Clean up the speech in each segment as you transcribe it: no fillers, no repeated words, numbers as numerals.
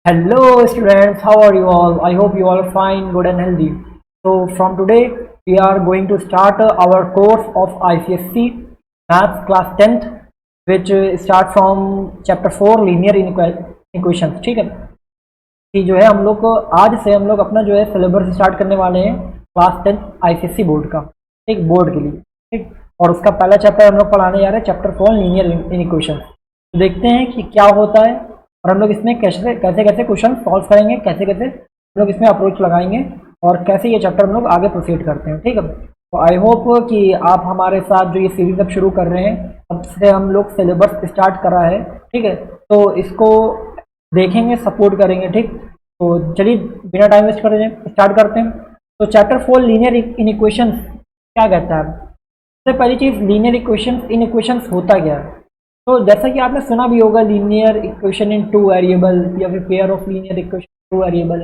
Hello students, how are you all? I hope you all are fine, good and healthy. So from today we are going to start our course of ICSC Maths class 10th which start from chapter 4 linear inequations. ठीक है कि जो है हम लोग को आज से हम लोग अपना जो है सिलेबस स्टार्ट करने वाले हैं क्लास 10 ICSC बोर्ड का, ठीक, बोर्ड के लिए, ठीक। और उसका पहला चैप्टर हम लोग पढ़ाने जा रहे हैं चैप्टर 4 लीनियर इनिक्वेशन। तो देखते हैं कि क्या होता है और हम लोग इसमें कैसे कैसे कैसे क्वेश्चन सॉल्व करेंगे, कैसे कैसे हम लोग इसमें अप्रोच लगाएंगे और कैसे ये चैप्टर हम लोग आगे प्रोसीड करते हैं, ठीक है। तो आई होप कि आप हमारे साथ जो ये सीरीज अब शुरू कर रहे हैं, अब से हम लोग सिलेबस स्टार्ट कर रहा है, ठीक है। तो इसको देखेंगे, सपोर्ट करेंगे, ठीक। तो चलिए बिना टाइम वेस्ट करे स्टार्ट करते हैं। तो चैप्टर 4 लीनियर इनिक्वेशंस क्या कहता है? सबसे पहली चीज़, लीनियर इनिक्वेशंस होता क्या है? तो जैसा कि आपने सुना भी होगा लीनियर इक्वेशन इन टू वेरिएबल या फिर pair of linear equation two variable.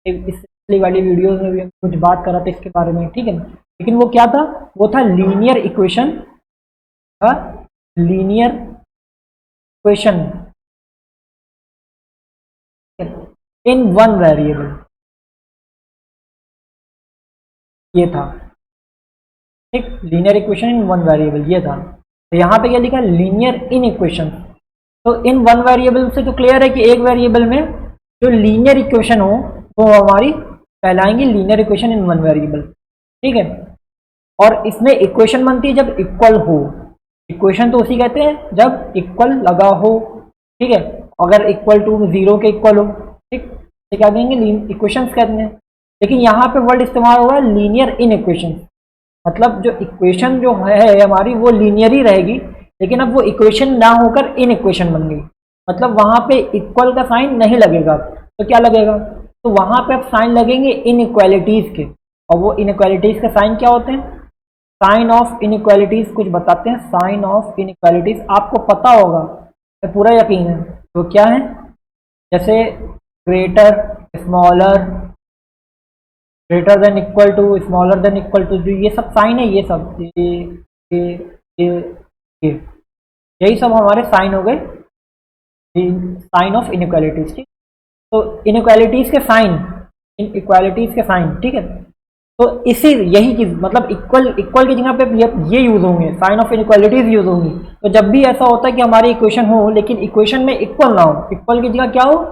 इस पिछली वाली वीडियोस में भी हम कुछ बात कर रहे थे इसके बारे में, ठीक है। लेकिन वो क्या था? वो था linear equation in one variable, ये था, ठीक। Linear equation in one variable ये था। तो यहाँ पे क्या लिखा? Linear in equation. तो इन वन वेरिएबल से तो क्लियर है कि एक वेरिएबल में जो लीनियर इक्वेशन हो वो हमारी कहलाएंगी linear equation in one variable, ठीक है। और इसमें इक्वेशन बनती है जब इक्वल हो। इक्वेशन तो उसी कहते हैं जब इक्वल लगा हो, ठीक है। अगर इक्वल टू 0 के इक्वल हो, ठीक, तो क्या कहेंगे? इक्वेशंस कहते हैं। लेकिन यहाँ पे वर्ड इस्तेमाल हुआ है लीनियर इन इक्वेशन, मतलब जो इक्वेशन जो है हमारी वो लीनियर ही रहेगी, लेकिन अब वो इक्वेशन ना होकर इन इक्वेशन बन गई। मतलब वहां पे इक्वल का साइन नहीं लगेगा, तो क्या लगेगा? तो वहां पे अब साइन लगेंगे इनइक्वालिटीज के। और वो इनइक्वालिटीज के साइन क्या होते हैं? साइन ऑफ इनइक्वालिटीज कुछ बताते हैं। साइन ऑफ इनइक्वालिटीज आपको पता होगा, तो पूरा यकीन है। तो क्या है? जैसे greater, smaller, greater than equal to, smaller than equal to, जो ये सब साइन है, ये सब ये यही सब हमारे साइन हो गए, साइन ऑफ इनइक्वालिटीज, ठीक। तो इनइक्वालिटीज के साइन, इनइक्वालिटीज के साइन, ठीक है। तो इसी यही चीज, मतलब इक्वल इक्वल की जगह पे ये यूज होंगे, साइन ऑफ इनइक्वालिटीज यूज होंगी। तो जब भी ऐसा होता है कि हमारी इक्वेशन हो लेकिन इक्वेशन में इक्वल ना हो, इक्वल की जगह क्या हो?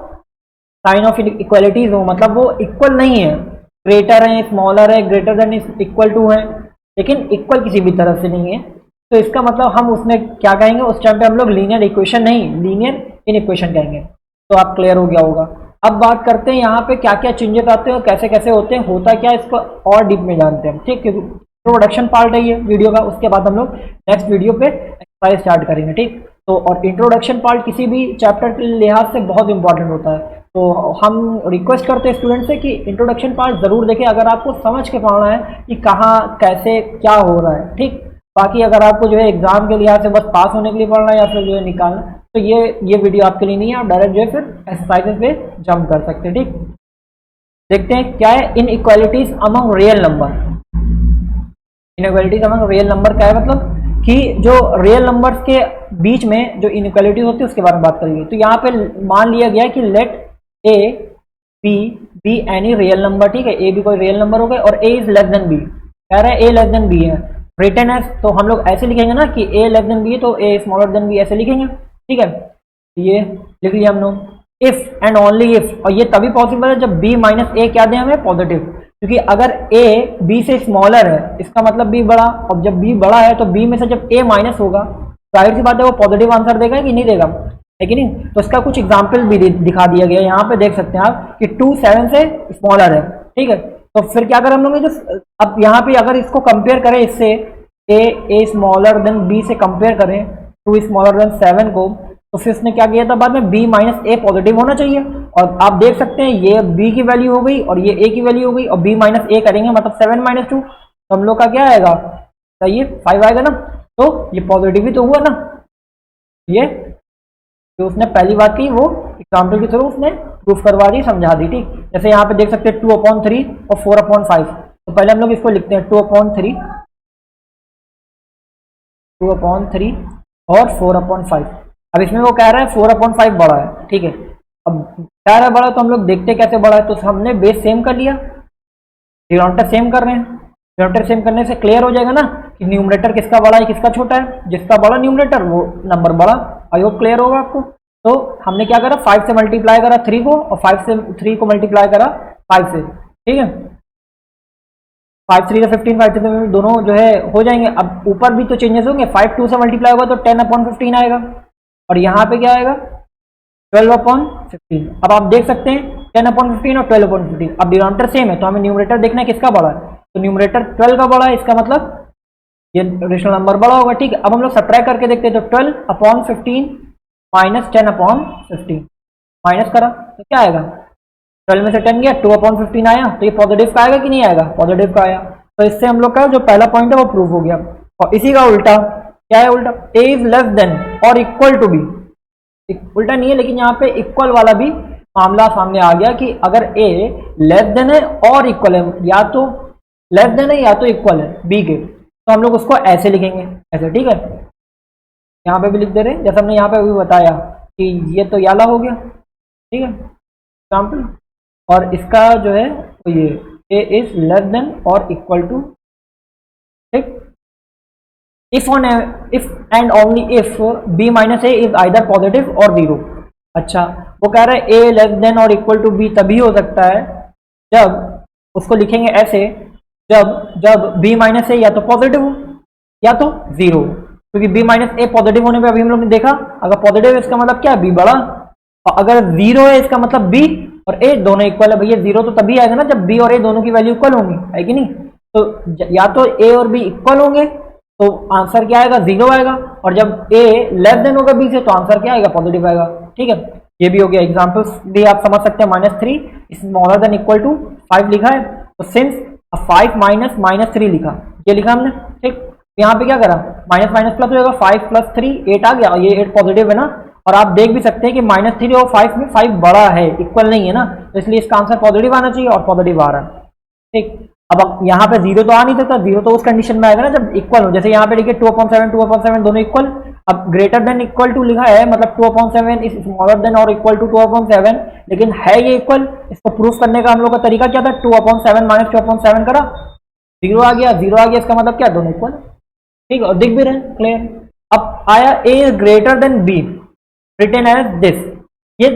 साइन ऑफ इक्वालिटीज हो, मतलब वो इक्वल नहीं है, ग्रेटर है, स्मॉलर है, ग्रेटर देन इक्वल टू है, लेकिन इक्वल किसी भी तरह से नहीं है। तो इसका मतलब हम उसमें क्या कहेंगे? उस टाइम पे हम लोग लीनियर इक्वेशन नहीं, लीनियर इन इक्वेशन कहेंगे। तो आप क्लियर हो गया होगा। अब बात करते हैं यहाँ पे क्या क्या चेंजेस आते हैं और कैसे कैसे होते हैं, होता क्या है, इसको और डीप में जानते हैं, ठीक। इंट्रोडक्शन पार्ट है ये वीडियो का, उसके बाद हम लोग नेक्स्ट वीडियो पे एक्सरसाइज स्टार्ट करेंगे, ठीक। तो और इंट्रोडक्शन पार्ट किसी भी चैप्टर के लिहाज से बहुत इंपॉर्टेंट होता है। तो हम रिक्वेस्ट करते हैं स्टूडेंट से कि इंट्रोडक्शन पार्ट जरूर देखें, अगर आपको समझ के पढ़ना है कि कहाँ कैसे क्या हो रहा है, ठीक। बाकी अगर आपको जो है एग्जाम के लिहाज से बस पास होने के लिए पढ़ना है या फिर जो है निकालना, तो ये वीडियो आपके लिए नहीं है। आप डायरेक्ट जो है फिर एक्सरसाइजेस पे जंप कर सकते हैं, ठीक। देखते हैं क्या है inequalities among real number. Inequalities among real number क्या है? मतलब कि जो रियल नंबर्स के बीच में जो इनइक्वालिटीज होती है उसके बारे में बात करेंगे। तो यहाँ पे मान लिया गया कि let A B any real number, ठीक है। ए भी कोई रियल नंबर हो गए और ए इज लेस देन बी, कह रहा है ए लेस देन बी है, रिटन एज, तो हम लोग ऐसे लिखेंगे ना कि ए लेस देन बी है तो ए स्मॉलर देन बी, ऐसे लिखेंगे, ठीक है। ये लिख लिया हम लोग। इफ एंड ओनली इफ, और ये तभी पॉसिबल है जब बी माइनस ए क्या दे हमें? पॉजिटिव। क्योंकि अगर ए बी से स्मॉलर है इसका मतलब बी बड़ा, और जब बी बड़ा है तो बी में से जब ए माइनस होगा जाहिर सी बात है वो पॉजिटिव आंसर देगा कि नहीं देगा, है कि नहीं। तो इसका कुछ एग्जाम्पल भी दिखा दिया गया, यहाँ पे देख सकते हैं आप कि 2 7 से स्मॉलर है, ठीक है। तो फिर क्या करें हम लोग? जो अब यहाँ पे अगर इसको कंपेयर करें इससे, ए स्मॉलर देन बी से कंपेयर करें 2 स्मॉलर देन 7 को, तो फिर उसने क्या किया था बाद में? बी माइनस ए पॉजिटिव होना चाहिए। और आप देख सकते हैं ये बी की वैल्यू हो गई और ये ए की वैल्यू हो गई, और बी माइनस ए करेंगे मतलब 7 माइनस 2, तो हम लोग का क्या आएगा? सही, 5 आएगा ना। तो ये पॉजिटिव ही तो हुआ ना। ये जो उसने पहली बात की वो एग्जाम्पल के थ्रू उसने प्रूफ करवा दी, समझा दी, ठीक। जैसे यहाँ पे देख सकते हैं 2/3 और 4/5। तो पहले हम लोग इसको लिखते हैं 2/3 और 4/5। अब इसमें वो कह रहा है 4/5 बड़ा है, ठीक है। अब क्या है बड़ा, तो हम लोग देखते कैसे बड़ा है। तो हमने बेस सेम कर लिया, डिनोमिनेटर सेम कर रहे हैं। डिनोमिनेटर सेम करने से क्लियर हो जाएगा ना कि न्यूमरेटर किसका बड़ा है किसका छोटा है। जिसका बड़ा न्यूमरेटर वो नंबर बड़ा। आई होप क्लियर होगा आपको। तो हमने क्या करा, 5 से मल्टीप्लाई करा 3 को, और 5 से 3 को मल्टीप्लाई करा 5 से। ठीक है, 5 3 से 15, 5 से दोनों जो है हो जाएंगे। अब ऊपर भी तो चेंजेस होंगे, 5 2 से मल्टीप्लाई होगा तो 10/15 आएगा, और यहाँ पे क्या आएगा 12/15। अब आप देख सकते हैं 10/15 और 12/15। अब डिनोमिनेटर सेम है तो हमें न्यूमरेटर देखना है किसका बड़ा है। तो न्यूमरेटर 12 का बड़ा है, इसका मतलब ये रेशनल नंबर बड़ा होगा। ठीक है, अब हम लोग सब्ट्रैक्ट करके देखते हैं। तो 12/15 माइनस 10/15 माइनस करा तो क्या आएगा, 12 में से 10 गया, 2/15 आया। तो ये पॉजिटिव का आएगा कि नहीं आएगा, पॉजिटिव का आया। तो इससे हम लोग का जो पहला पॉइंट है वो प्रूव हो गया। और इसी का उल्टा क्या है, उल्टा ए इज लेस देन और इक्वल टू बी। उल्टा नहीं है, लेकिन यहाँ पे इक्वल वाला भी मामला सामने आ गया कि अगर ए लेस देन है और इक्वल है, या तो लेस देन है या तो इक्वल है बी के, तो हम लोग उसको ऐसे लिखेंगे, ऐसे। ठीक है, यहाँ पे भी लिख दे रहे हैं जैसे हमने यहाँ पे अभी बताया कि ये तो याला हो गया। ठीक है, एग्जाम्पल। और इसका जो है तो ये ए इज लेस देन और इक्वल टू। ठीक, if on if and only if B minus A is either positive और जीरो। अच्छा, वो कह रहा है ए लेस देन और इक्वल टू बी तभी हो सकता है जब, उसको लिखेंगे ऐसे, जब जब बी माइनस ए या तो पॉजिटिव हो या तो जीरो। क्योंकि बी माइनस ए पॉजिटिव होने पे अभी हम लोग ने देखा, अगर पॉजिटिव है इसका मतलब क्या है बी बड़ा, और अगर जीरो है इसका मतलब बी और ए दोनों इक्वल है। भैया जीरो तो तभी आएगा ना जब बी और ए दोनों की वैल्यू इक्वल होंगी, है कि नहीं। तो या तो ए और बी इक्वल होंगे तो आंसर क्या आएगा, जीरो आएगा। और जब ए लेस देन होगा बी से तो आंसर क्या आएगा, पॉजिटिव आएगा। ठीक है, ये भी हो गया। एग्जाम्पल्स भी आप समझ सकते हैं। -3 स्मॉलर देन इक्वल टू 5 लिखा है, तो सिंस 5 माइनस -3 लिखा, ये लिखा हमने। ठीक, यहाँ पे क्या करा, माइनस माइनस प्लस हो जाएगा, 5 + 3 8 आ गया, और ये 8 पॉजिटिव है ना। और आप देख भी सकते हैं कि -3 और 5 में 5 बड़ा है, इक्वल नहीं है ना, तो इसलिए इसका आंसर पॉजिटिव आना चाहिए, और पॉजिटिव आ रहा है। ठीक, अब यहाँ पे जीरो तो आ नहीं सकता, जीरो तो उस कंडीशन में आएगा ना जब इक्वल हो। जैसे यहाँ पे देखिए 2/7 2/7 दोनों इक्वल। अब ग्रेटर देन इक्वल टू लिखा है, मतलब 2/7 इज स्मॉलर देन और इक्वल टू 2/7, लेकिन है ये इक्वल। इसको प्रूफ करने का हम लोग का तरीका क्या था, 2/7 माइनस 2/7 करा, जीरो आ गया, जीरो आ गया, इसका मतलब क्या, दोनों इक्वल। ठीक है, और दिख भी रहे, क्लियर। अब आया A is greater than B written as this. ये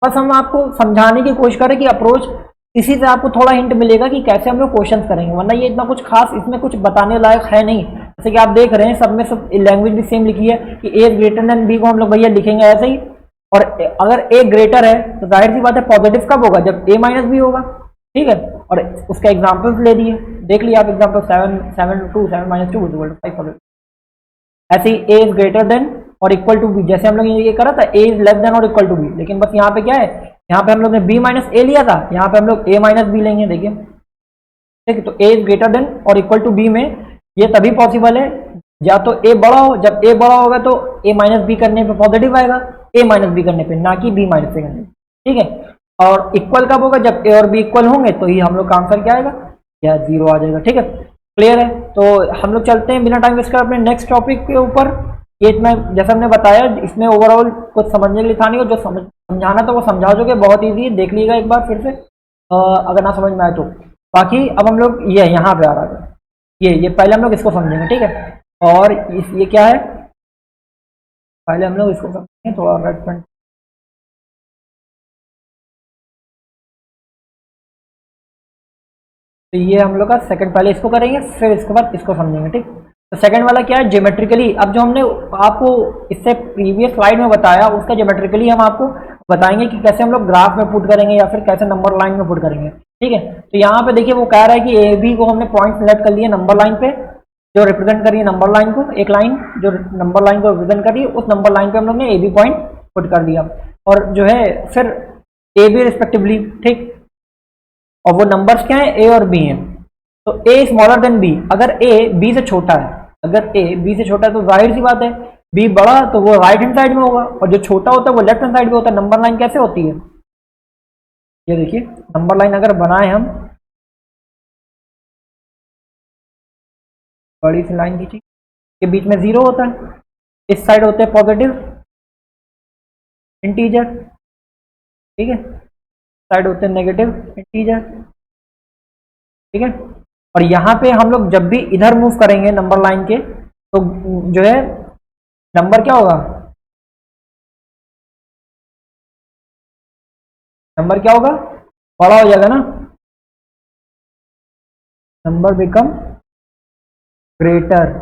बस हम आपको समझाने की कोशिश करें कि अप्रोच, इसी से आपको थोड़ा हिंट मिलेगा कि कैसे हम लोग क्वेश्चन करेंगे, वरना ये इतना कुछ खास इसमें कुछ बताने लायक है नहीं। जैसे कि आप देख रहे हैं सब में सब लैंग्वेज भी सेम लिखी है कि ए इज ग्रेटर देन बी को हम लोग भैया लिखेंगे ऐसे ही। और अगर ए ग्रेटर है तो जाहिर सी बात है पॉजिटिव कब होगा, जब ए माइनस बी होगा। ठीक है, और उसका एग्जाम्पल्स ले दिए, देख लिया आप एग्जाम्पल 7 - 2 ऐसे ही ए इज ग्रेटर देन और इक्वल टू बी, जैसे हम लोग ये करा था ए इज लेस देन और इक्वल टू बी। लेकिन बस यहाँ पे क्या है, यहाँ पे हम लोग ने बी माइनस ए लिया था, यहाँ पे हम लोग ए माइनस बी लेंगे। देखिए, ठीक है, तो ए इज ग्रेटर देन और इक्वल टू बी में ये तभी पॉसिबल है या तो ए बड़ा हो, जब ए बड़ा होगा तो ए माइनस बी करने पे पॉजिटिव आएगा, ए माइनस बी करने पे, ना कि बी माइनस से करने पे। ठीक है, और इक्वल कब होगा, जब ए और बी इक्वल होंगे, तो ही हम लोग का आंसर क्या आएगा, या जीरो आ जाएगा। ठीक है, क्लियर है। तो हम लोग चलते हैं बिना टाइम वेस्ट कर अपने नेक्स्ट टॉपिक के ऊपर। ये इतना, जैसा हमने बताया, इसमें ओवरऑल कुछ समझने के लिए था नहीं, और जो समझाना था वो समझा दोगे, बहुत ईजी है, देख लीजिएगा एक बार फिर से अगर ना समझ में आए तो। बाकी अब हम लोग ये यहाँ पे आ रहा था, ये पहले हम लोग इसको समझेंगे। ठीक है, और ये क्या है, पहले हम लोग इसको समझेंगे थोड़ा रेड पेन। तो ये हम लोग का सेकंड, पहले इसको करेंगे फिर इसके बाद इसको समझेंगे। ठीक, तो सेकंड वाला क्या है, ज्योमेट्रिकली। अब जो हमने आपको इससे प्रीवियस स्लाइड में बताया उसका ज्योमेट्रिकली हम आपको बताएंगे कि कैसे हम लोग ग्राफ में पुट करेंगे या फिर कैसे नंबर लाइन में पुट करेंगे। ठीक है, तो यहाँ पे देखिए वो कह रहा है कि ए बी को हमने पॉइंट सेलेक्ट कर लिए नंबर लाइन पे, जो रिप्रेजेंट कर रही है नंबर लाइन को, एक लाइन जो नंबर लाइन को रिप्रेजेंट कर रही है, उस नंबर लाइन पे हम लोग ने ए बी पॉइंट पुट कर दिया, और जो है फिर ए बी रिस्पेक्टिवली। ठीक, और वो नंबर्स क्या है, ए और बी हैं। तो ए स्मॉलर देन बी, अगर ए बी से छोटा है, अगर ए बी से छोटा है तो जाहिर सी बात है बी बड़ा, तो वो राइट हैंड साइड में होगा, और जो छोटा होता है वो लेफ्ट हैंड साइड में होता है। नंबर लाइन कैसे होती है, ये देखिए, नंबर लाइन अगर बनाए हम, बड़ी सी लाइन खींची, के बीच में जीरो होता है, इस साइड होते हैं पॉजिटिव इंटीजर, ठीक है, साइड होते हैं नेगेटिव इंटीजर, ठीक है। और यहाँ पे हम लोग जब भी इधर मूव करेंगे नंबर लाइन के, तो जो है नंबर क्या होगा, नंबर क्या होगा, बड़ा हो जाएगा ना, नंबर बिकम ग्रेटर,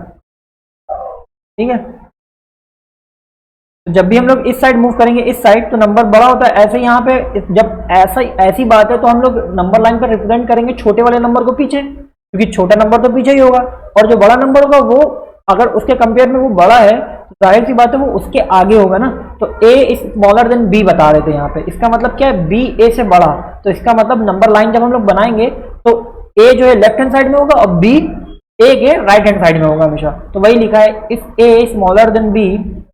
ठीक है। तो जब भी हम लोग इस साइड मूव करेंगे इस साइड, तो नंबर बड़ा होता है। ऐसे यहाँ पे जब ऐसी बात है तो हम लोग नंबर लाइन पर रिप्रेजेंट करेंगे छोटे वाले नंबर को पीछे, क्योंकि छोटा नंबर तो पीछे ही होगा, और जो बड़ा नंबर होगा वो अगर उसके कंपेयर में वो बड़ा है तो जाहिर सी बात है वो उसके आगे होगा ना। तो ए इज स्मॉलर देन बी बता रहे थे यहाँ पे, इसका मतलब क्या है, बी ए से बड़ा। तो इसका मतलब नंबर लाइन जब हम लोग बनाएंगे तो ए जो है लेफ्ट हैंड साइड में होगा और बी ए के राइट हैंड साइड में होगा हमेशा। तो वही लिखा है, if A is smaller than B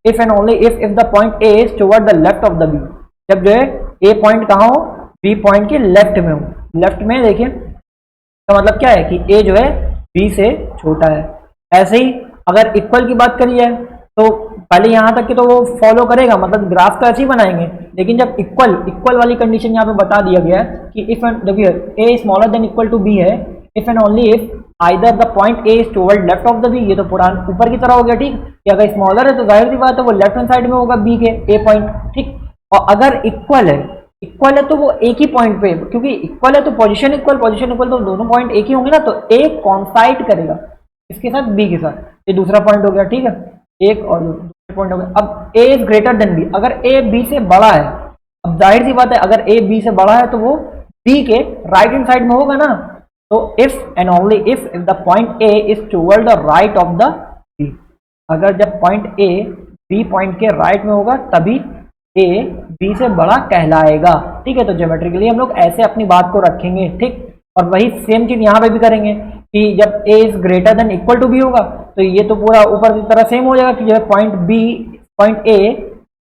if and only if the point A is toward the left of the B. जब जो है ए पॉइंट कहाँ हो, बी पॉइंट के लेफ्ट में हो, लेफ्ट में देखिए, तो मतलब क्या है कि ए जो है बी से छोटा है। ऐसे ही अगर इक्वल की बात करी जाए तो पहले यहाँ तक कि तो वो फॉलो करेगा, मतलब ग्राफ तो ऐसे ही बनाएंगे, लेकिन जब इक्वल वाली कंडीशन यहाँ पे बता दिया गया है कि इफ एंड देखिए A smaller than equal to B है, if and only if either the point A is toward left of the B, ये तो पुराना ऊपर की तरह हो गया, ठीक, कि अगर स्मॉलर है तो जाहिर सी बात है वो लेफ्ट हैंड साइड में होगा बी के ए पॉइंट, ठीक। और अगर इक्वल है तो वो एक ही पॉइंट पे, क्योंकि इक्वल है तो पोजीशन इक्वल तो दोनों पॉइंट एक ही होंगे ना, तो ए कॉन्साइड करेगा इसके साथ बी के साथ, ये दूसरा पॉइंट हो गया, ठीक है, एक और दूसरा पॉइंट हो गया। अब ए इज ग्रेटर देन बी, अगर ए बी से बड़ा है, अब जाहिर सी बात है अगर ए बी से बड़ा है तो वो बी के राइट हैंड साइड में होगा ना। तो if and only if the point A is toward the right of the B, अगर जब पॉइंट ए बी पॉइंट के राइट में होगा तभी ए बी से बड़ा कहलाएगा, ठीक है। तो ज्योमेट्रिकली हम लोग ऐसे अपनी बात को रखेंगे, ठीक। और वही सेम चीज यहाँ पे भी करेंगे कि जब A is greater than equal to B होगा तो ये तो पूरा ऊपर की तरह सेम हो जाएगा कि जब पॉइंट ए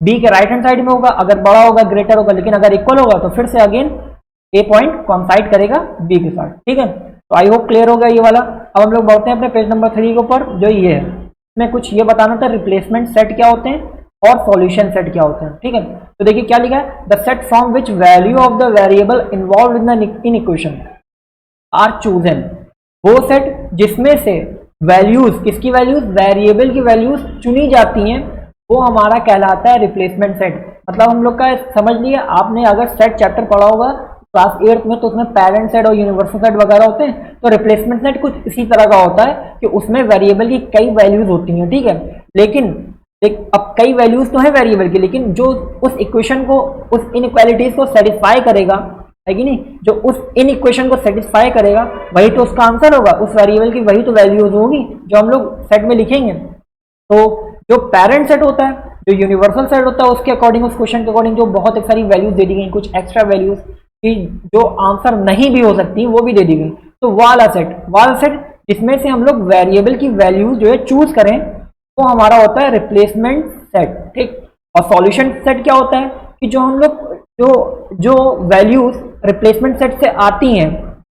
बी के राइट हैंड साइड में होगा, अगर बड़ा होगा ग्रेटर होगा, लेकिन अगर इक्वल होगा तो फिर से अगेन ए पॉइंट कॉन्साइड करेगा बी के साथ, ठीक है। तो आई होप क्लियर होगा ये वाला। अब हम लोग बढ़ते हैं अपने पेज नंबर 3 के ऊपर, जो ये है, इसमें कुछ ये बताना था रिप्लेसमेंट सेट क्या होते हैं और सॉल्यूशन सेट क्या होते हैं, ठीक है। तो देखिए क्या लिखा है, the set from which value of the variable involve in equation are chosen, वो सेट जिसमें से वैल्यूज, किसकी वैल्यूज, वेरिएबल की वैल्यूज चुनी जाती हैं, वो हमारा कहलाता है रिप्लेसमेंट सेट। मतलब हम लोग का समझ लिया आपने, अगर सेट चैप्टर पढ़ा होगा क्लास 8 में तो उसमें पेरेंट सेट और यूनिवर्सल सेट वगैरह होते हैं, तो रिप्लेसमेंट सेट कुछ इसी तरह का होता है कि उसमें वेरिएबल की कई वैल्यूज होती हैं, ठीक है। लेकिन अब कई वैल्यूज तो है वेरिएबल की, लेकिन जो उस इक्वेशन को, उस इनइक्वालिटीज को सेटिस्फाई करेगा, है कि नहीं, जो उस इन इक्वेशन को सेटिस्फाई करेगा वही तो उसका आंसर होगा, उस वेरिएबल की वही तो वैल्यूज होगी जो हम लोग सेट में लिखेंगे। तो जो पेरेंट सेट होता है, जो यूनिवर्सल सेट होता है, उसके अकॉर्डिंग, उस क्वेश्चन के अकॉर्डिंग जो बहुत एक सारी वैल्यूज दे दी गई, कुछ एक्स्ट्रा वैल्यूज कि जो आंसर नहीं भी हो सकती वो भी दे दी गई। तो वाला सेट जिसमें से हम लोग वेरिएबल की वैल्यूज जो है चूज करें, वो हमारा होता है रिप्लेसमेंट सेट, ठीक। और सॉल्यूशन सेट क्या होता है कि जो हम लोग जो वैल्यूज रिप्लेसमेंट सेट से आती हैं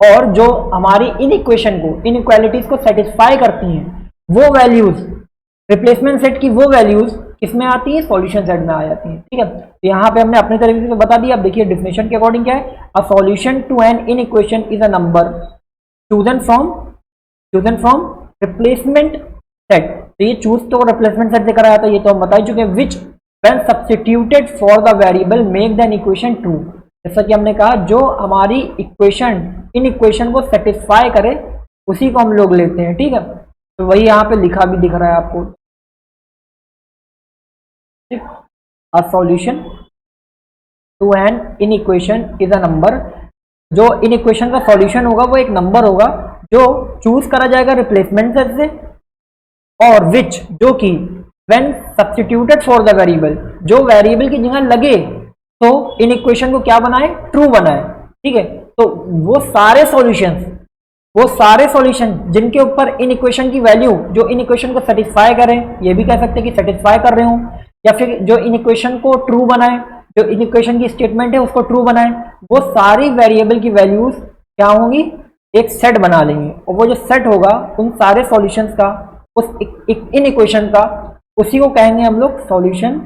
और जो हमारी इनइक्वालिटीज को सेटिस्फाई करती हैं, वो वैल्यूज रिप्लेसमेंट सेट की वो वैल्यूज किसमें आती है, सॉल्यूशन सेट में आ जाती है, ठीक है। तो यहाँ पे हमने अपने तरीके से बता दिया। अब देखिए डेफिनेशन के अकॉर्डिंग क्या है, a solution to an inequation is a number chosen from replacement set. तो ये चूज तो रिप्लेसमेंट सेट से कराया था, ये तो हम बता ही चुके हैं। विच when substituted for the variable make the equation true, जैसा कि हमने कहा जो हमारी इन इक्वेशन को सेटिस्फाई करे उसी को हम लोग लेते हैं, ठीक है। तो वही यहाँ पे लिखा भी दिख रहा है आपको, a solution to an inequation is a number, जो इन इक्वेशन का सॉल्यूशन होगा वो एक नंबर होगा जो चूज करा जाएगा रिप्लेसमेंट सेट से, और विच जो कि when substituted for the variable, जो वेरिएबल की जगह लगे तो इन इक्वेशन को क्या बनाए, ट्रू बनाए, ठीक है। तो वो सारे सॉल्यूशन जिनके ऊपर इन इक्वेशन की वैल्यू, जो इन इक्वेशन को सेटिस्फाई करें, ये भी कह सकते हैं कि सेटिस्फाई कर रहे हो, या फिर जो इन इक्वेशन को ट्रू बनाए, जो इन इक्वेशन की स्टेटमेंट है उसको ट्रू बनाए, वो सारी वेरिएबल की वैल्यूज क्या होंगी, एक सेट बना लेंगे। और वो जो सेट होगा उन सारे सॉल्यूशंस का, उस इन इक्वेशन का, उसी को कहेंगे हम लोग solution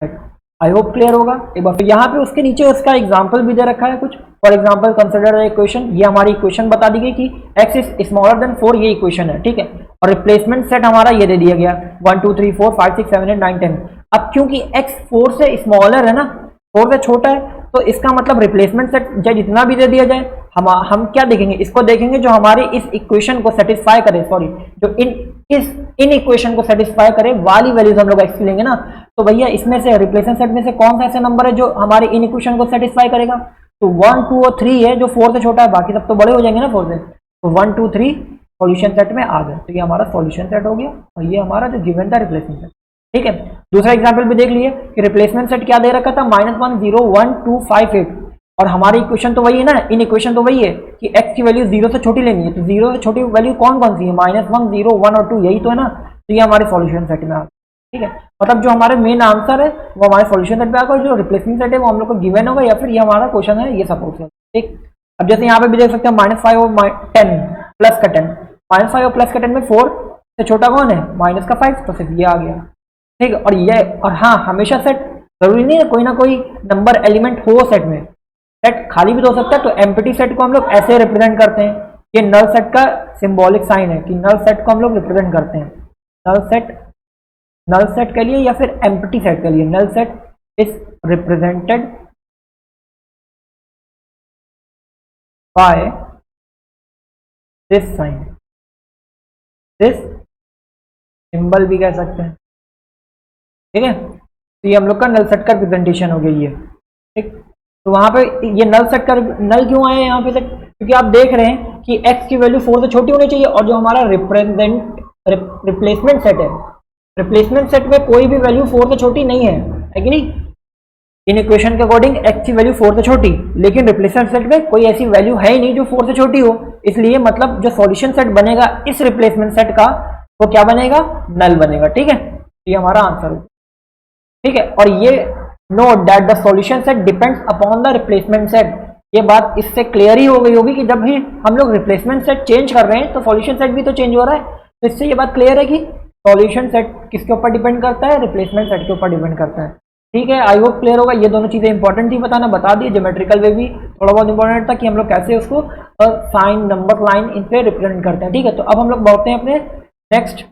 set. I hope clear होगा एक बार। तो यहाँ पे उसके नीचे उसका एग्जाम्पल भी दे रखा है कुछ। फॉर एग्जाम्पल कंसिडर इक्वेशन, ये हमारी इक्वेशन बता दी गई कि x इज स्मॉलर देन 4, ये इक्वेशन है, ठीक है। और रिप्लेसमेंट सेट हमारा ये दे दिया गया 1 2 3 4 5 6 7 8 9 10। अब क्योंकि x 4 से स्मॉलर है ना, 4 से छोटा है, तो इसका मतलब रिप्लेसमेंट सेट चाहे जितना भी दे दिया जाए, हम क्या देखेंगे, इसको देखेंगे जो हमारी इस इक्वेशन को सेटिस्फाई करे, सॉरी जो इन इक्वेशन को सेटिस्फाई करे वाली वैल्यूज हम लोग x की लेंगे ना। तो भैया इसमें से रिप्लेसमेंट सेट में से कौन सा ऐसा नंबर है जो हमारी इन इक्वेशन को सेटिस्फाई करेगा? तो 1 2 और 3 है जो 4 से छोटा है, बाकी सब तो बड़े हो जाएंगे ना 4 से। तो 1 2 3 सॉल्यूशन सेट में आ गए, तो ये हमारा सॉल्यूशन सेट हो गया और ये हमारा जो गिवन था रिप्लेसमेंट सेट, ठीक है। दूसरा एग्जांपल भी देख लिए कि रिप्लेसमेंट सेट क्या दे रखा था, -1 0 1 2 5 8, और हमारी इक्वेशन तो वही है ना, इन इक्वेशन तो वही है कि x की वैल्यू 0 से छोटी लेनी है। तो 0 से छोटी वैल्यू कौन कौन सी है, -1 0 1 और 2, यही तो है ना। तो ये हमारे सॉल्यूशन सेट में आ गया, ठीक है। मतलब जो हमारे मेन आंसर है वो हमारे सॉल्यूशन सेट में आएगा, जो रिप्लेसमेंट सेट है वो हम लोग को गिवन होगा या फिर ये हमारा क्वेश्चन है ये सपोज है, ठीक। अब जैसे यहाँ पे भी देख सकते हैं -5 और 10 प्लस का 10, -5 और प्लस का 10 में 4 से छोटा कौन है, माइनस का 5, तो सिर्फ ये आ गया, ठीक है। और ये, और हाँ हमेशा सेट जरूरी नहीं है कोई ना कोई नंबर एलिमेंट हो सेट में, सेट खाली भी तो हो सकता है। तो एम्प्टी सेट को हम लोग ऐसे रिप्रेजेंट करते हैं, ये नल सेट का सिंबॉलिक साइन है कि नल सेट को हम लोग रिप्रेजेंट करते हैं, नल सेट के लिए या फिर एम्प्टी सेट के लिए। Null set is represented by this sign, this symbol भी कह सकते हैं, ठीक है। तो ये हम लोग का नल सेट का रिप्रेजेंटेशन हो गई है, ठीक। तो वहां पे ये नल सेट का नल क्यों आए यहाँ पे सेट, क्योंकि आप देख रहे हैं कि x की वैल्यू 4 से छोटी होनी चाहिए, और जो हमारा रिप्लेसमेंट सेट है, रिप्लेसमेंट सेट में कोई भी वैल्यू 4 से छोटी नहीं है कि नहीं। इन इक्वेशन के अकॉर्डिंग x की वैल्यू 4 से छोटी, लेकिन रिप्लेसमेंट सेट में कोई ऐसी वैल्यू है ही नहीं जो 4 से छोटी हो, इसलिए मतलब जो सॉल्यूशन सेट बनेगा इस रिप्लेसमेंट सेट का वो क्या बनेगा, नल बनेगा, ठीक है। ये हमारा आंसर हो, ठीक है। और ये note that the solution set depends upon the replacement set, ये बात इससे क्लियर ही हो गई होगी कि जब भी हम लोग रिप्लेसमेंट सेट चेंज कर रहे हैं तो सॉल्यूशन सेट भी तो चेंज हो रहा है। तो इससे ये बात क्लियर है कि सॉल्यूशन सेट किसके ऊपर डिपेंड करता है, रिप्लेसमेंट सेट के ऊपर डिपेंड करता है, ठीक है। आई होप क्लियर होगा। ये दोनों चीजें इंपॉर्टेंट थी बताना, बता दी। ज्योमेट्रिकल वे भी थोड़ा बहुत इंपॉर्टेंट था कि हम लोग कैसे उसको साइन नंबर लाइन इन पे रिप्रेजेंट करते हैं, ठीक है। तो अब हम लोग बढ़ते हैं अपने नेक्स्ट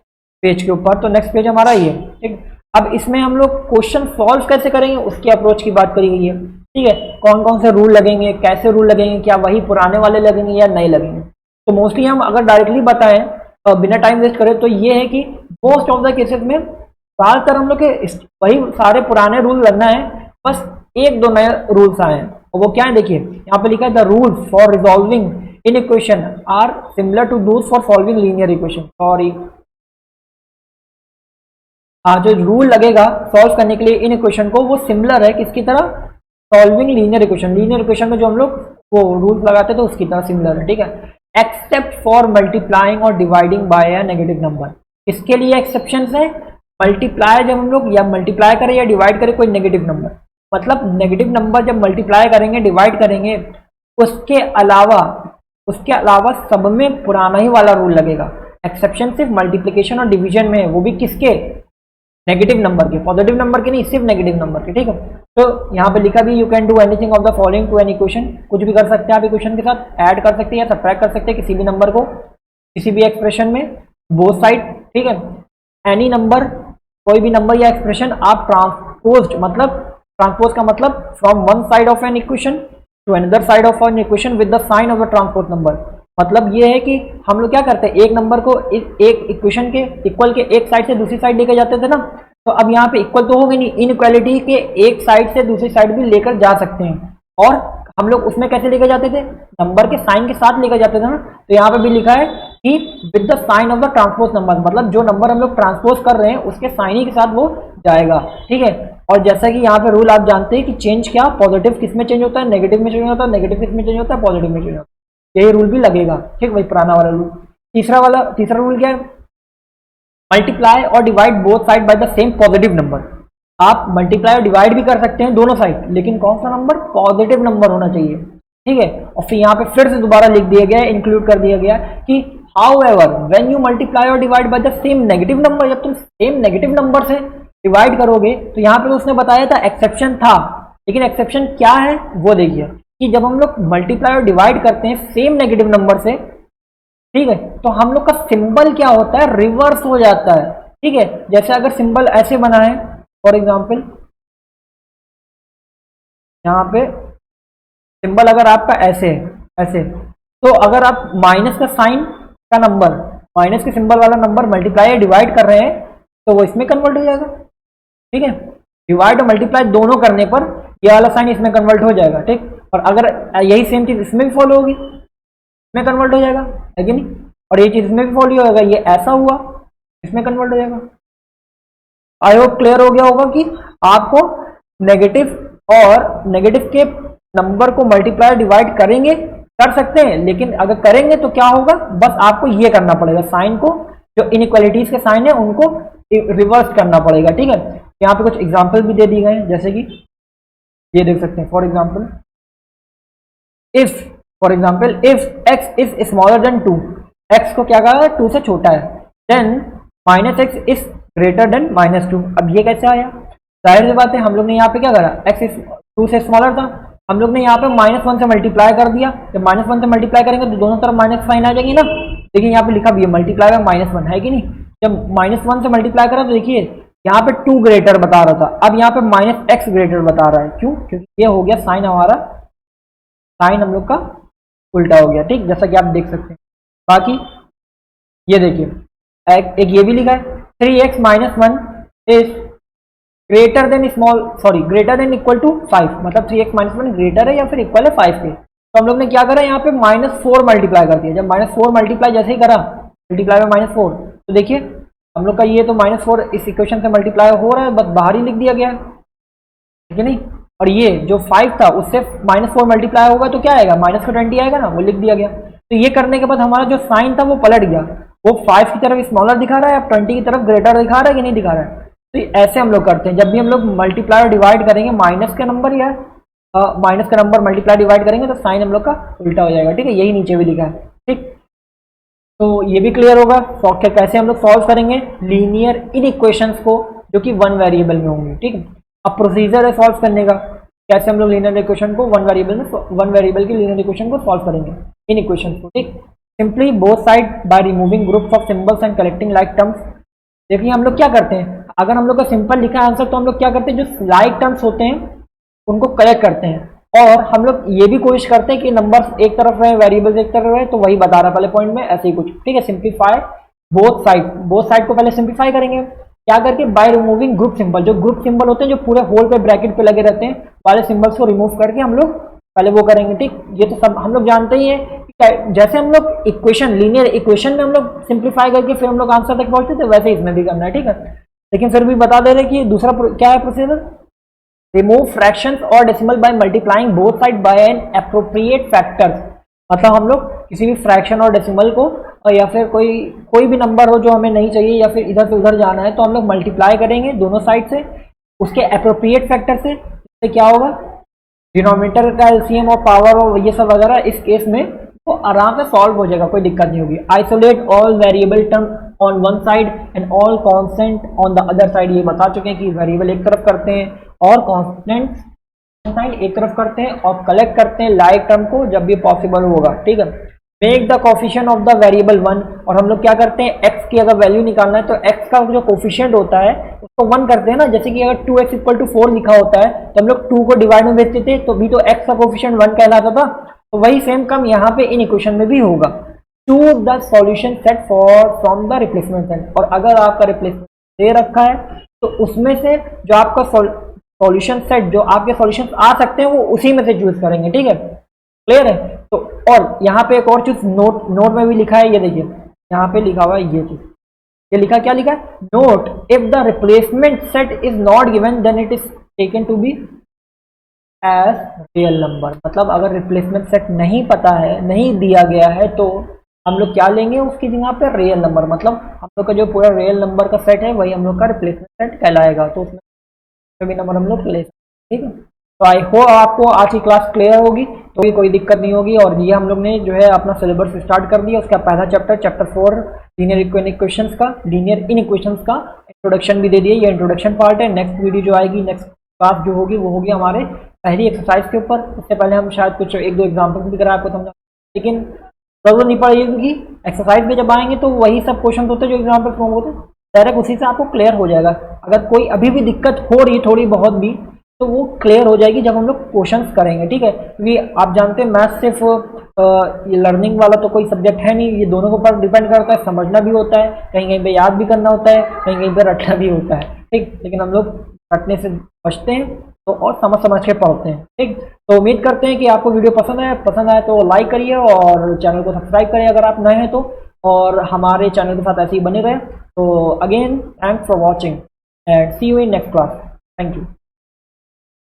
पेज के ऊपर। तो नेक्स्ट पेज हमारा ये, ठीक। अब इसमें हम लोग क्वेश्चन सॉल्व कैसे करेंगे उसकी अप्रोच की बात करी गई है, ठीक है। कौन कौन से रूल लगेंगे, कैसे रूल लगेंगे, क्या वही पुराने वाले लगेंगे या नहीं लगेंगे। तो मोस्टली हम अगर डायरेक्टली बताएं बिना टाइम वेस्ट करें तो ये है कि मोस्ट ऑफ द केसेस में ज्यादातर हम लोग के वही सारे पुराने रूल लगना है, बस एक दो नए रूल्स आए हैं। और वो क्या है, देखिए यहाँ पे लिखा है the rules for resolving in equation are similar to those for solving linear equation. Sorry, जो रूल लगेगा सॉल्व करने के लिए इन इक्वेशन को वो सिमिलर है किसकी तरह, solving linear equation. Linear equation में जो हम लोग वो रूल्स लगाते हैं तो उसकी तरह सिमिलर है, ठीक है। एक्सेप्ट फॉर मल्टीप्लाइंग और dividing by a negative number, इसके लिए एक्सेप्शन है। मल्टीप्लाई जब हम लोग या मल्टीप्लाई करें या डिवाइड करें कोई नेगेटिव नंबर, मतलब नेगेटिव नंबर जब मल्टीप्लाई करेंगे डिवाइड करेंगे उसके अलावा सब में पुराना ही वाला रूल लगेगा। एक्सेप्शन सिर्फ मल्टीप्लिकेशन और डिवीजन में है, वो भी किसके, नेगेटिव नंबर के, पॉजिटिव नंबर के नहीं, सिर्फ नेगेटिव नंबर के, ठीक है। तो यहाँ पे लिखा भी you can do anything of the following to an equation, कुछ भी कर सकते हैं आप इक्वेशन के साथ, ऐड कर सकते हैं या सब्ट्रैक्ट कर सकते हैं किसी भी नंबर को किसी भी एक्सप्रेशन में, बोथ साइड, ठीक है। एनी नंबर, कोई भी नंबर या एक्सप्रेशन आप ट्रांसपोज, मतलब ट्रांसपोज का मतलब from one side of an equation to another side of an equation with the sign of the transpose number. मतलब ये है कि हम लोग क्या करते हैं, एक नंबर को एक इक्वेशन के इक्वल के एक साइड से दूसरी साइड लेकर जाते थे ना, तो अब यहाँ पे इक्वल तो होगी नहीं, इनइक्वालिटी के एक साइड से दूसरी साइड भी लेकर जा सकते हैं। और हम लोग उसमें कैसे लेकर जाते थे, नंबर के साइन के साथ लेकर जाते थे ना। तो यहाँ पे भी लिखा है कि with the sign of the transpose number, मतलब जो नंबर हम लोग ट्रांसपोज कर रहे हैं उसके साइन ही के साथ वो जाएगा, ठीक है। और जैसा कि यहाँ पे रूल आप जानते हैं कि चेंज क्या, पॉजिटिव किस में चेंज होता है, नेगेटिव में चेंज होता है, नेगेटिव किस में चेंज होता है, पॉजिटिव में चेंज होता है। यही रूल भी लगेगा, ठीक, वही पुराना वाला रूल। तीसरा रूल क्या है, मल्टीप्लाई और divide both side by the same positive number. आप मल्टीप्लाई और डिवाइड भी कर सकते हैं दोनों साइड, लेकिन कौन सा नंबर, पॉजिटिव नंबर होना चाहिए, ठीक है। और फिर यहाँ पे फिर से दोबारा लिख दिया गया है, इंक्लूड कर दिया गया कि हाउएवर व्हेन यू मल्टीप्लाई और divide by the same negative number, जब तुम सेम नेगेटिव नंबर से डिवाइड करोगे तो यहाँ पे तो उसने बताया था एक्सेप्शन था, लेकिन एक्सेप्शन क्या है वो देखिए कि जब हम लोग मल्टीप्लाई और डिवाइड करते हैं सेम नेगेटिव नंबर से, ठीक है, तो हम लोग का सिंबल क्या होता है, रिवर्स हो जाता है। ठीक है, जैसे अगर सिंबल ऐसे बना है फॉर एग्जांपल, यहाँ पे सिंबल अगर आपका ऐसे है, ऐसे, तो अगर आप माइनस का साइन का नंबर, माइनस के सिंबल वाला नंबर मल्टीप्लाई या डिवाइड कर रहे हैं तो वो इसमें कन्वर्ट हो जाएगा। ठीक है, डिवाइड और मल्टीप्लाई दोनों करने पर ये वाला साइन इसमें कन्वर्ट हो जाएगा। ठीक, और अगर यही सेम चीज इसमें भी फॉलो होगी, इसमें कन्वर्ट हो जाएगा, है कि नहीं, और ये चीज इसमें भी फॉलो होगा, ये ऐसा हुआ इसमें कन्वर्ट हो जाएगा। आई होप क्लियर हो गया होगा कि आपको नेगेटिव और नेगेटिव के नंबर को मल्टीप्लाई डिवाइड करेंगे, कर सकते हैं, लेकिन अगर करेंगे तो क्या होगा, बस आपको ये करना पड़ेगा, साइन को, जो इनइक्वालिटीज के साइन है उनको रिवर्स करना पड़ेगा। ठीक है, यहाँ पे कुछ एग्जांपल भी दे दिए गए हैं, जैसे कि ये देख सकते हैं for example, if x is smaller then 2, x को क्या कहा है, 2 से छोटा है, then minus x is greater than -2। अब ये कैसे आया, जाहिर सी बात है हम लोग ने यहाँ पे क्या करा, x इज 2 से स्मॉलर था, हम लोग ने यहाँ पे -1 से मल्टीप्लाई कर दिया, जब -1 से मल्टीप्लाई करेंगे तो दोनों तरफ माइनस साइन आ जाएगी ना। देखिए यहाँ पे लिखा भी है मल्टीप्लाई बाय -1, है कि नहीं, जब -1 से मल्टीप्लाई करा तो देखिए यहाँ पे 2 ग्रेटर बता रहा था, अब यहाँ पे -x ग्रेटर बता रहा है, क्यों, क्योंकि ये हो गया साइन, हमारा साइन हम लोग का उल्टा हो गया। ठीक, जैसा कि आप देख सकते हैं। बाकी ये देखिए एक ये भी लिखा है 3x - 1 is greater than greater than equal to 5, मतलब 3x - 1 ग्रेटर है या फिर इक्वल है 5 के। तो हम लोग ने क्या करा, यहाँ पे -4 मल्टीप्लाई कर दिया, जब -4 मल्टीप्लाई जैसे ही करा, मल्टीप्लाई में -4, तो देखिए हम लोग का ये तो -4 इस इक्वेशन से मल्टीप्लाई हो रहा है, बस बाहर ही लिख दिया गया, ठीक है नहीं, और ये जो 5 था उससे -4 मल्टीप्लाई होगा तो क्या आएगा, -20 आएगा ना, वो लिख दिया गया। तो ये करने के बाद हमारा जो साइन था वो पलट गया, वो 5 की तरफ स्मॉलर दिखा रहा है, अब 20 की तरफ ग्रेटर दिखा रहा है कि नहीं दिखा रहा है। तो ऐसे हम लोग करते हैं, जब भी हम लोग मल्टीप्लाई और डिवाइड करेंगे माइनस का नंबर या माइनस का नंबर मल्टीप्लाई डिवाइड करेंगे तो साइन हम लोग का उल्टा हो जाएगा। ठीक है, यही नीचे भी लिखा है। ठीक, तो ये भी क्लियर होगा कैसे हम लोग सॉल्व करेंगे लीनियर इन इक्वेशंस को जो कि 1 वेरिएबल में होंगे। ठीक है, अब प्रोसीजर है सॉल्व करने का, कैसे हम लोग लीनियर इक्वेशन को 1 वेरिएबल की लीनियर इक्वेशन को सॉल्व करेंगे इन इक्वेशन को। ठीक, simply both side by removing groups of symbols and collecting like terms. देखिए हम लोग क्या करते हैं, अगर हम लोग का सिंपल लिखा है आंसर तो हम लोग क्या करते हैं, जो लाइक टर्म्स होते हैं उनको कलेक्ट करते हैं, और हम लोग ये भी कोशिश करते हैं कि नंबर्स एक तरफ रहे, वेरिएबल्स एक तरफ रहे, तो वही बता रहा है पहले पॉइंट में, ऐसे ही कुछ। ठीक है, सिंप्लीफाई बोथ साइड को पहले सिंप्लीफाई करेंगे क्या करके, बाय रिमूविंग ग्रुप सिंबल, जो ग्रुप सिंबल होते हैं जो पूरे होल पे ब्रैकेट पे लगे रहते हैं वाले सिंबल्स को रिमूव करके हम लोग पहले वो करेंगे। ठीक, ये तो सब हम लोग जानते ही है, जैसे हम लोग इक्वेशन लीनियर इक्वेशन में हम लोग सिंप्लीफाई करके फिर हम लोग आंसर तक पहुंचते थे, वैसे ही इसमें भी करना है। ठीक है, लेकिन फिर भी बता दे रहे कि दूसरा क्या है प्रोसीजर, रिमूव फ्रैक्शंस और decimal by multiplying both side by N appropriate factors. मतलब हम लोग किसी भी फ्रैक्शन और डेसिमल को या फिर कोई भी नंबर हो जो हमें नहीं चाहिए या फिर इधर से उधर जाना है तो हम लोग मल्टीप्लाई करेंगे दोनों साइड से उसके एप्रोप्रिएट फैक्टर से। इससे क्या होगा, डिनोमिनेटर का एलसीएम और पावर और ये सब वगैरह इस केस में तो आराम से सॉल्व हो जाएगा, कोई दिक्कत नहीं होगी। Isolate all variable term on one side and all constant on the other side. ये बता चुके हैं कि वेरिएबल एक तरफ करते हैं और कांस्टेंट साइड एक तरफ करते हैं और कलेक्ट करते हैं लाइक टर्म को जब भी पॉसिबल होगा। ठीक है, make the coefficient of the variable 1, और हम लोग क्या करते हैं, x की अगर वैल्यू निकालना है तो x का जो कोफिशिएंट होता है उसको 1 करते हैं ना, जैसे कि अगर 2x = 4 लिखा होता है तो हम लोग 2 को डिवाइड में भेजते थे तो भी तो x का कोफिशिएंट 1 कहलाता था, तो वही सेम काम यहाँ पे इन इक्वेशन में भी होगा। Choose the solution set from the replacement set, और अगर आपका रिप्लेसमेंट दे रखा है तो उसमें से जो आपका सॉल्यूशन सेट जो आपके सॉल्यूशन आ सकते हैं वो उसी में से चूज करेंगे। ठीक है, क्लियर है। तो और यहाँ पे एक और चीज नोट में भी लिखा है, ये देखिए यहाँ पे लिखा हुआ है ये चीज, ये लिखा क्या लिखा है, note if the replacement set is not given then it is taken to be as real number. मतलब अगर रिप्लेसमेंट सेट नहीं पता है, नहीं दिया गया है, तो हम लोग क्या लेंगे उसकी जगह पे रियल नंबर, मतलब हम लोग का जो पूरा रियल नंबर का सेट है वही हम लोग का रिप्लेसमेंट सेट कहलाएगा, तो उसमें सभी नंबर हम लोग ले सकते हैं। ठीक है, तो आई होप आपको आज की क्लास क्लियर होगी, तो भी कोई दिक्कत नहीं होगी। और ये हम लोग ने जो है अपना सिलेबस स्टार्ट कर दिया, उसका पहला चैप्टर 4 लीनियर इक्वेशंस का, लीनियर इनइक्वेशंस का इंट्रोडक्शन भी दे दिया। ये इंट्रोडक्शन पार्ट है। नेक्स्ट वीडियो जो आएगी, नेक्स्ट क्लास जो होगी वो होगी हमारे पहली एक्सरसाइज के ऊपर। उससे पहले हम शायद कुछ एक दो एग्जाम्पल्स भी करा आपको समझा, लेकिन जरूरत नहीं पड़ेगी क्योंकि एक्सरसाइज में जब आएंगे तो वही सब क्वेश्चन होते हैं जो एग्जाम्पल फॉर्म होते हैं, डायरेक्ट उसी से आपको क्लियर हो जाएगा। अगर कोई अभी भी दिक्कत हो रही है थोड़ी बहुत भी, तो वो क्लियर हो जाएगी जब हम लोग क्वेश्चंस करेंगे, ठीक है। क्योंकि आप जानते हैं मैथ सिर्फ ये लर्निंग वाला तो कोई सब्जेक्ट है नहीं, ये दोनों के ऊपर डिपेंड करता है। समझना भी होता है, कहीं कहीं पे याद भी करना होता है, कहीं कहीं पे रटना भी होता है, ठीक। लेकिन हम लोग रटने से बचते हैं तो और समझ के पढ़ते हैं, ठीक। तो उम्मीद करते हैं कि आपको वीडियो पसंद आए तो लाइक करिए और चैनल को सब्सक्राइब करिए अगर आप नए हैं तो, और हमारे चैनल के साथ ऐसे ही बने रहे। तो again thanks for watching and see you in next class. Thank you.